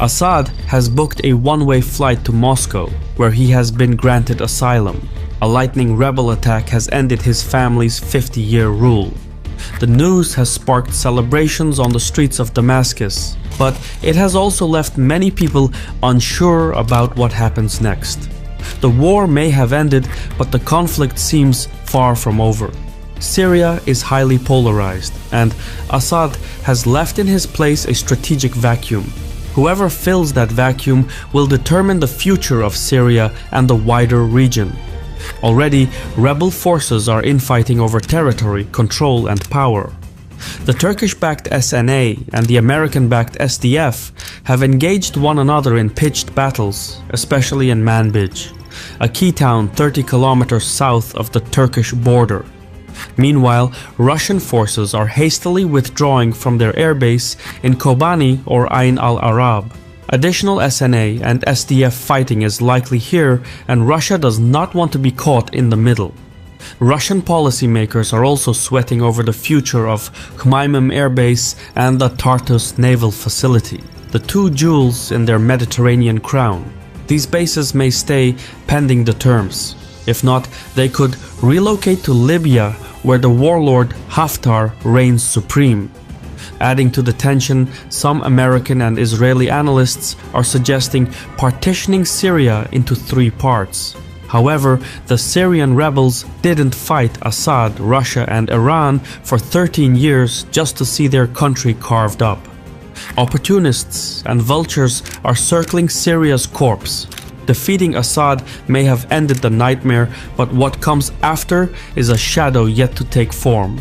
Assad has booked a one-way flight to Moscow, where he has been granted asylum. A lightning rebel attack has ended his family's 50-year rule. The news has sparked celebrations on the streets of Damascus, but it has also left many people unsure about what happens next. The war may have ended, but the conflict seems far from over. Syria is highly polarized, and Assad has left in his place a strategic vacuum. Whoever fills that vacuum will determine the future of Syria and the wider region. Already, rebel forces are infighting over territory, control and power. The Turkish-backed SNA and the American-backed SDF have engaged one another in pitched battles, especially in Manbij, a key town 30 kilometers south of the Turkish border. Meanwhile, Russian forces are hastily withdrawing from their airbase in Kobani or Ain al-Arab. Additional SNA and SDF fighting is likely here, and Russia does not want to be caught in the middle. Russian policymakers are also sweating over the future of Khmeimim Air Base and the Tartus Naval Facility, the two jewels in their Mediterranean crown. These bases may stay pending the terms. If not, they could relocate to Libya, where the warlord Haftar reigns supreme. Adding to the tension, some American and Israeli analysts are suggesting partitioning Syria into 3 parts. However, the Syrian rebels didn't fight Assad, Russia and Iran for 13 years just to see their country carved up. Opportunists and vultures are circling Syria's corpse. Defeating Assad may have ended the nightmare, but what comes after is a shadow yet to take form.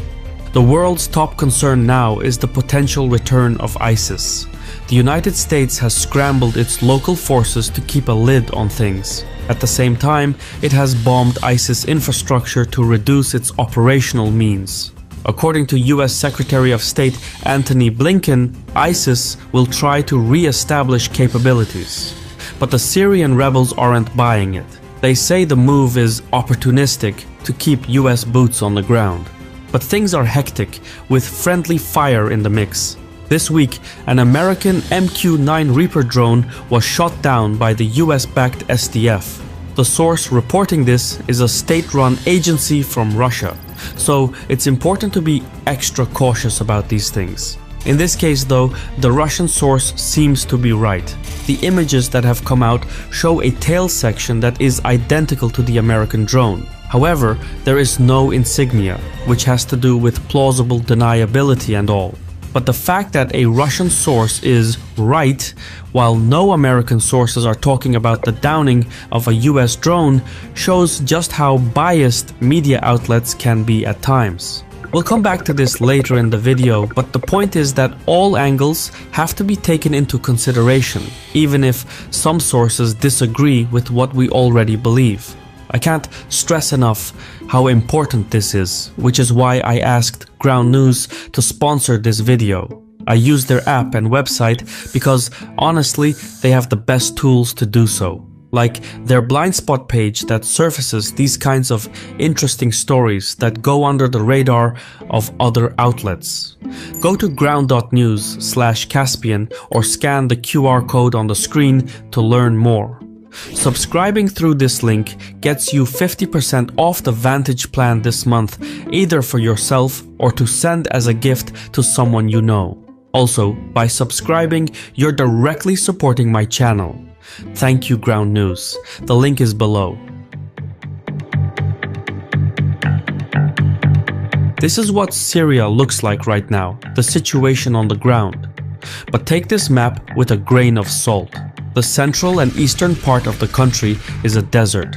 The world's top concern now is the potential return of ISIS. The United States has scrambled its local forces to keep a lid on things. At the same time, it has bombed ISIS infrastructure to reduce its operational means. According to US Secretary of State Antony Blinken, ISIS will try to re-establish capabilities. But the Syrian rebels aren't buying it. They say the move is opportunistic to keep US boots on the ground. But things are hectic, with friendly fire in the mix. This week, an American MQ-9 Reaper drone was shot down by the US-backed SDF. The source reporting this is a state-run agency from Russia, so it's important to be extra cautious about these things. In this case though, the Russian source seems to be right. The images that have come out show a tail section that is identical to the American drone. However, there is no insignia, which has to do with plausible deniability and all. But the fact that a Russian source is right, while no American sources are talking about the downing of a US drone, shows just how biased media outlets can be at times. We'll come back to this later in the video, but the point is that all angles have to be taken into consideration, even if some sources disagree with what we already believe. I can't stress enough how important this is, which is why I asked Ground News to sponsor this video. I use their app and website because honestly, they have the best tools to do so. Like their blind spot page that surfaces these kinds of interesting stories that go under the radar of other outlets. Go to ground.news/Caspian or scan the QR code on the screen to learn more. Subscribing through this link gets you 50% off the Vantage plan this month, either for yourself or to send as a gift to someone you know. Also, by subscribing, you're directly supporting my channel. Thank you, Ground News. The link is below. This is what Syria looks like right now, the situation on the ground. But take this map with a grain of salt. The central and eastern part of the country is a desert.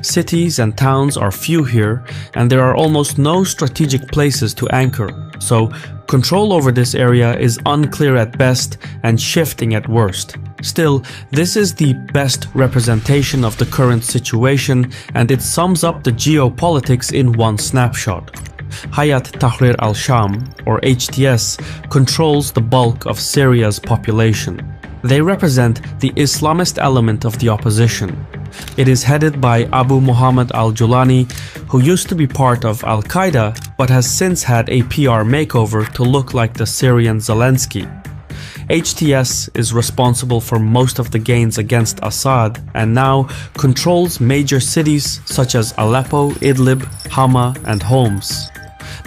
Cities and towns are few here, and there are almost no strategic places to anchor, so control over this area is unclear at best and shifting at worst. Still, this is the best representation of the current situation, and it sums up the geopolitics in one snapshot. Hayat Tahrir al-Sham, or HTS, controls the bulk of Syria's population. They represent the Islamist element of the opposition. It is headed by Abu Muhammad al-Julani, who used to be part of Al-Qaeda but has since had a PR makeover to look like the Syrian Zelensky. HTS is responsible for most of the gains against Assad and now controls major cities such as Aleppo, Idlib, Hama, and Homs.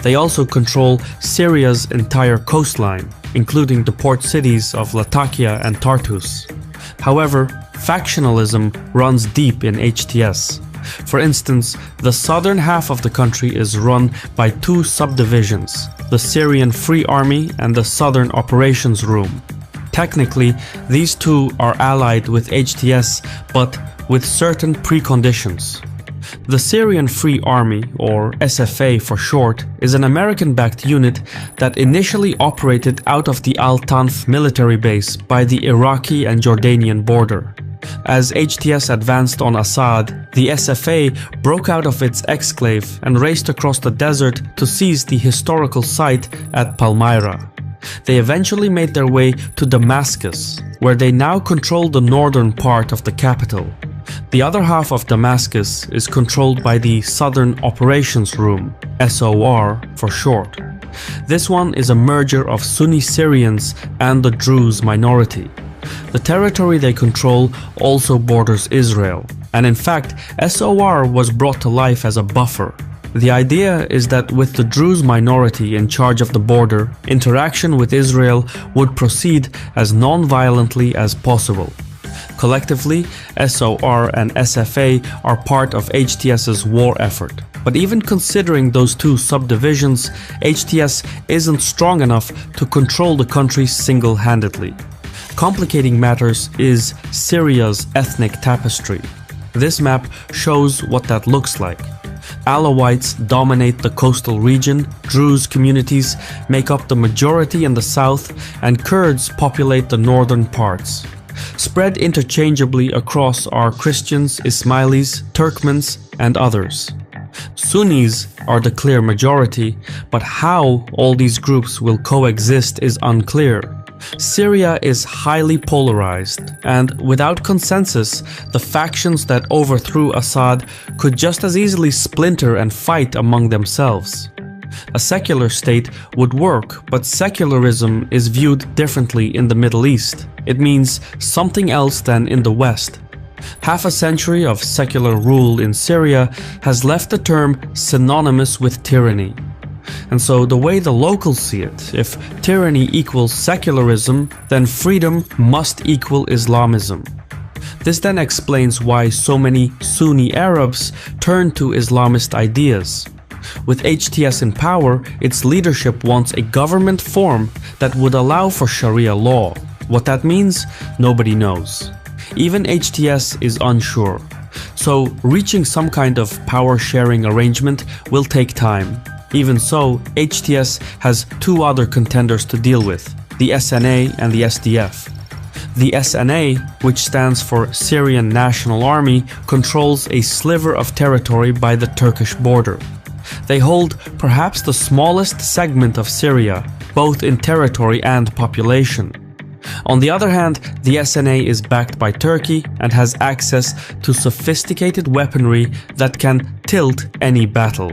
They also control Syria's entire coastline, including the port cities of Latakia and Tartus. However, factionalism runs deep in HTS. For instance, the southern half of the country is run by two subdivisions, the Syrian Free Army and the Southern Operations Room. Technically, these two are allied with HTS, but with certain preconditions. The Syrian Free Army, or SFA for short, is an American-backed unit that initially operated out of the Al-Tanf military base by the Iraqi and Jordanian border. As HTS advanced on Assad, the SFA broke out of its exclave and raced across the desert to seize the historical site at Palmyra. They eventually made their way to Damascus, where they now control the northern part of the capital. The other half of Damascus is controlled by the Southern Operations Room, SOR for short. This one is a merger of Sunni Syrians and the Druze minority. The territory they control also borders Israel, and in fact, SOR was brought to life as a buffer. The idea is that with the Druze minority in charge of the border, interaction with Israel would proceed as non-violently as possible. Collectively, SOR and SFA are part of HTS's war effort. But even considering those two subdivisions, HTS isn't strong enough to control the country single-handedly. Complicating matters is Syria's ethnic tapestry. This map shows what that looks like. Alawites dominate the coastal region, Druze communities make up the majority in the south, and Kurds populate the northern parts. Spread interchangeably across are Christians, Ismailis, Turkmens, and others. Sunnis are the clear majority, but how all these groups will coexist is unclear. Syria is highly polarized, and without consensus, the factions that overthrew Assad could just as easily splinter and fight among themselves. A secular state would work, but secularism is viewed differently in the Middle East. It means something else than in the West. Half a century of secular rule in Syria has left the term synonymous with tyranny. And so the way the locals see it, if tyranny equals secularism, then freedom must equal Islamism. This then explains why so many Sunni Arabs turn to Islamist ideas. With HTS in power, its leadership wants a government form that would allow for Sharia law. What that means, nobody knows. Even HTS is unsure. So reaching some kind of power-sharing arrangement will take time. Even so, HTS has two other contenders to deal with, the SNA and the SDF. The SNA, which stands for Syrian National Army, controls a sliver of territory by the Turkish border. They hold perhaps the smallest segment of Syria, both in territory and population. On the other hand, the SNA is backed by Turkey and has access to sophisticated weaponry that can tilt any battle.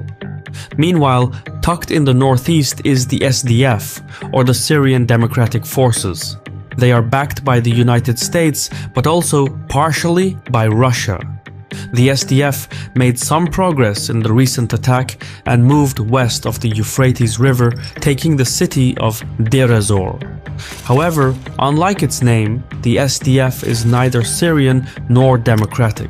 Meanwhile, tucked in the northeast is the SDF, or the Syrian Democratic Forces. They are backed by the United States, but also partially by Russia. The SDF made some progress in the recent attack and moved west of the Euphrates River, taking the city of Deir ez-Zor. However, unlike its name, the SDF is neither Syrian nor democratic.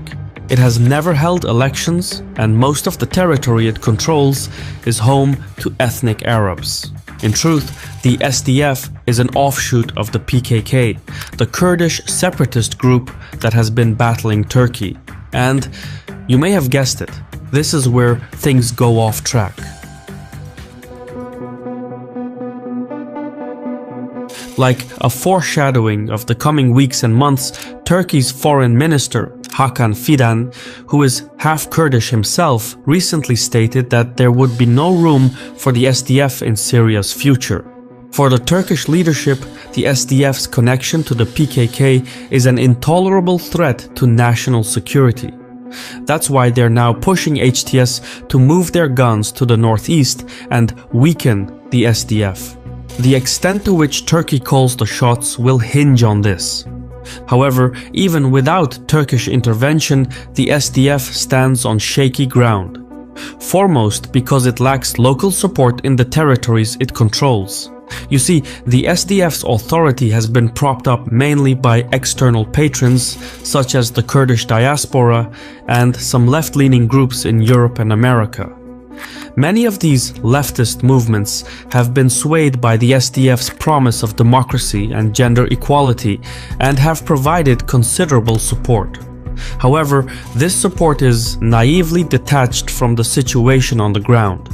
It has never held elections, and most of the territory it controls is home to ethnic Arabs. In truth, the SDF is an offshoot of the PKK, the Kurdish separatist group that has been battling Turkey. And, you may have guessed it, this is where things go off track. Like a foreshadowing of the coming weeks and months, Turkey's foreign minister, Hakan Fidan, who is half Kurdish himself, recently stated that there would be no room for the SDF in Syria's future. For the Turkish leadership, the SDF's connection to the PKK is an intolerable threat to national security. That's why they're now pushing HTS to move their guns to the northeast and weaken the SDF. The extent to which Turkey calls the shots will hinge on this. However, even without Turkish intervention, the SDF stands on shaky ground. Foremost because it lacks local support in the territories it controls. You see, the SDF's authority has been propped up mainly by external patrons such as the Kurdish diaspora and some left-leaning groups in Europe and America. Many of these leftist movements have been swayed by the SDF's promise of democracy and gender equality and have provided considerable support. However, this support is naively detached from the situation on the ground.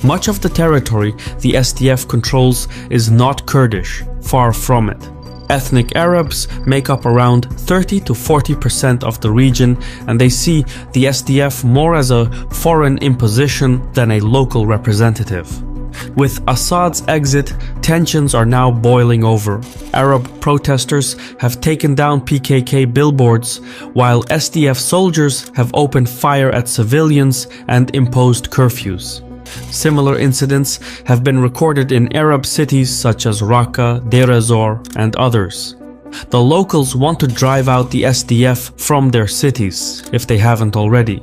Much of the territory the SDF controls is not Kurdish, far from it. Ethnic Arabs make up around 30 to 40% of the region, and they see the SDF more as a foreign imposition than a local representative. With Assad's exit, tensions are now boiling over. Arab protesters have taken down PKK billboards, while SDF soldiers have opened fire at civilians and imposed curfews. Similar incidents have been recorded in Arab cities such as Raqqa, Deir ez-Zor, and others. The locals want to drive out the SDF from their cities, if they haven't already.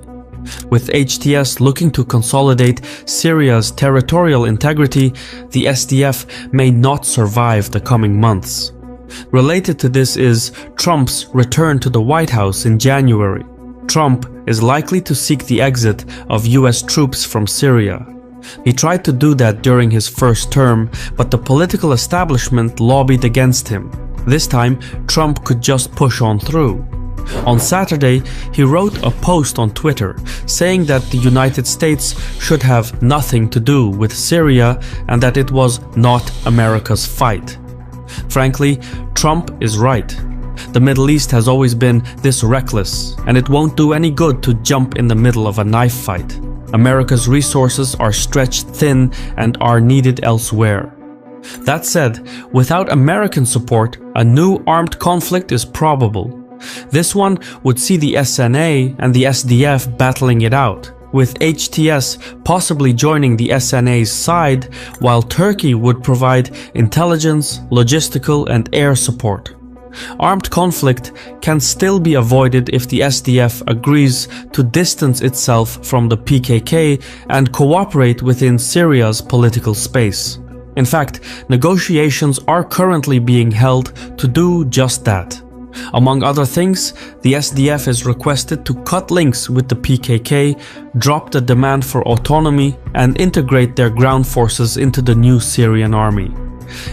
With HTS looking to consolidate Syria's territorial integrity, the SDF may not survive the coming months. Related to this is Trump's return to the White House in January. Trump is likely to seek the exit of US troops from Syria. He tried to do that during his first term, but the political establishment lobbied against him. This time, Trump could just push on through. On Saturday, he wrote a post on Twitter saying that the United States should have nothing to do with Syria and that it was not America's fight. Frankly, Trump is right. The Middle East has always been this reckless, and it won't do any good to jump in the middle of a knife fight. America's resources are stretched thin and are needed elsewhere. That said, without American support, a new armed conflict is probable. This one would see the SNA and the SDF battling it out, with HTS possibly joining the SNA's side, while Turkey would provide intelligence, logistical, and air support. Armed conflict can still be avoided if the SDF agrees to distance itself from the PKK and cooperate within Syria's political space. In fact, negotiations are currently being held to do just that. Among other things, the SDF is requested to cut links with the PKK, drop the demand for autonomy, and integrate their ground forces into the new Syrian army.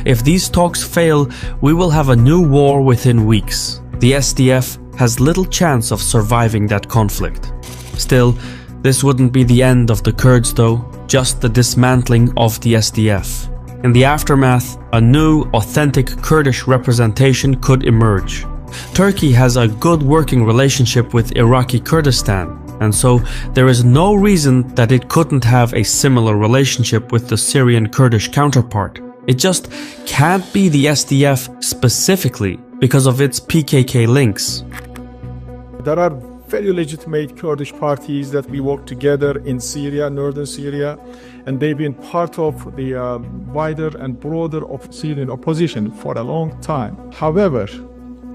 If these talks fail, we will have a new war within weeks. The SDF has little chance of surviving that conflict. Still, this wouldn't be the end of the Kurds though, just the dismantling of the SDF. In the aftermath, a new, authentic Kurdish representation could emerge. Turkey has a good working relationship with Iraqi Kurdistan, and so there is no reason that it couldn't have a similar relationship with the Syrian Kurdish counterpart. It just can't be the SDF specifically because of its PKK links. There are very legitimate Kurdish parties that we work together in Syria, northern Syria, and they've been part of the wider and broader Syrian opposition for a long time. However,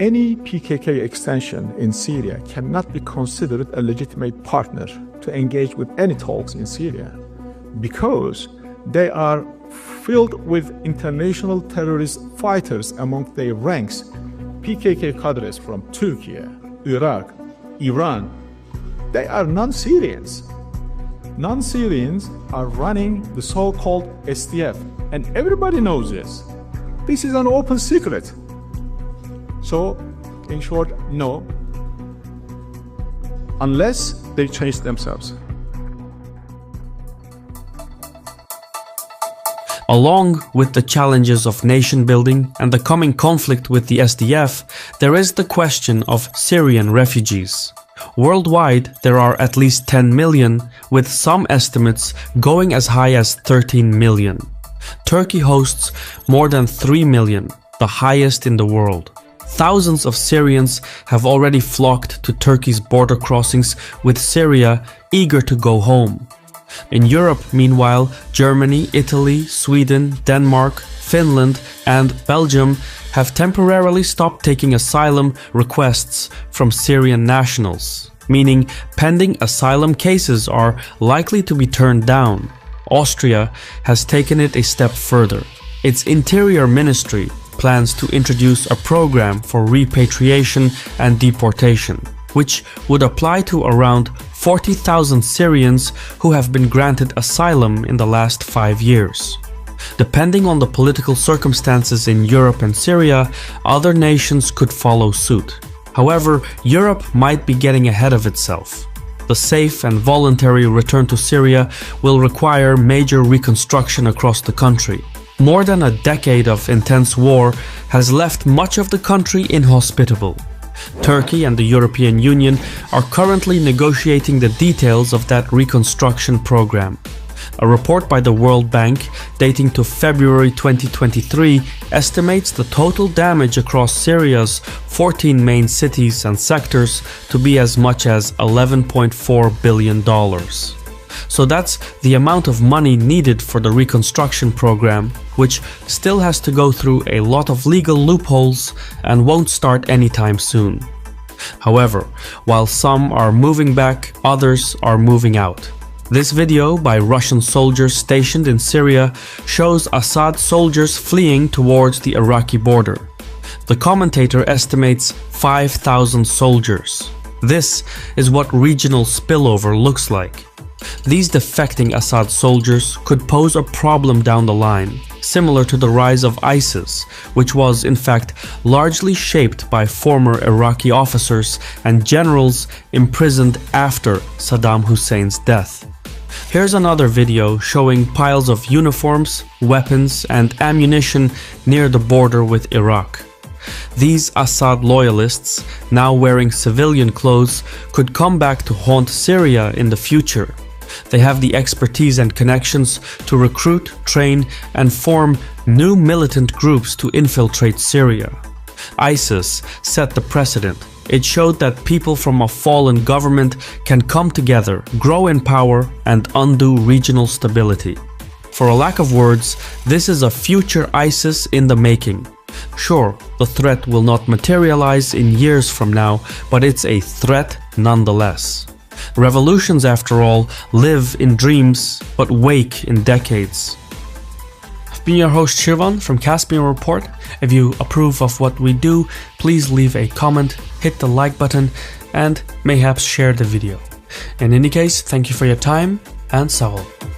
any PKK extension in Syria cannot be considered a legitimate partner to engage with any talks in Syria because they are filled with international terrorist fighters among their ranks. PKK cadres from Turkey, Iraq, Iran, they are non-Syrians. Non-Syrians are running the so-called SDF, and everybody knows this. This is an open secret. So, in short, no, unless they change themselves. Along with the challenges of nation building and the coming conflict with the SDF, there is the question of Syrian refugees. Worldwide, there are at least 10 million, with some estimates going as high as 13 million. Turkey hosts more than 3 million, the highest in the world. Thousands of Syrians have already flocked to Turkey's border crossings with Syria, eager to go home. In Europe, meanwhile, Germany, Italy, Sweden, Denmark, Finland, and Belgium have temporarily stopped taking asylum requests from Syrian nationals, meaning pending asylum cases are likely to be turned down. Austria has taken it a step further. Its Interior Ministry plans to introduce a program for repatriation and deportation, which would apply to around 40,000 Syrians who have been granted asylum in the last 5 years. Depending on the political circumstances in Europe and Syria, other nations could follow suit. However, Europe might be getting ahead of itself. The safe and voluntary return to Syria will require major reconstruction across the country. More than a decade of intense war has left much of the country inhospitable. Turkey and the European Union are currently negotiating the details of that reconstruction program. A report by the World Bank dating to February 2023 estimates the total damage across Syria's 14 main cities and sectors to be as much as $11.4 billion. So that's the amount of money needed for the reconstruction program, which still has to go through a lot of legal loopholes and won't start anytime soon. However, while some are moving back, others are moving out. This video by Russian soldiers stationed in Syria shows Assad soldiers fleeing towards the Iraqi border. The commentator estimates 5,000 soldiers. This is what regional spillover looks like. These defecting Assad soldiers could pose a problem down the line, similar to the rise of ISIS, which was in fact largely shaped by former Iraqi officers and generals imprisoned after Saddam Hussein's death. Here's another video showing piles of uniforms, weapons, and ammunition near the border with Iraq. These Assad loyalists, now wearing civilian clothes, could come back to haunt Syria in the future. They have the expertise and connections to recruit, train, and form new militant groups to infiltrate Syria. ISIS set the precedent. It showed that people from a fallen government can come together, grow in power, and undo regional stability. For a lack of words, this is a future ISIS in the making. Sure, the threat will not materialize in years from now, but it's a threat nonetheless. Revolutions, after all, live in dreams, but wake in decades. I've been your host Shirvan from Caspian Report. If you approve of what we do, please leave a comment, hit the like button, and mayhaps share the video. In any case, thank you for your time, and sağ ol.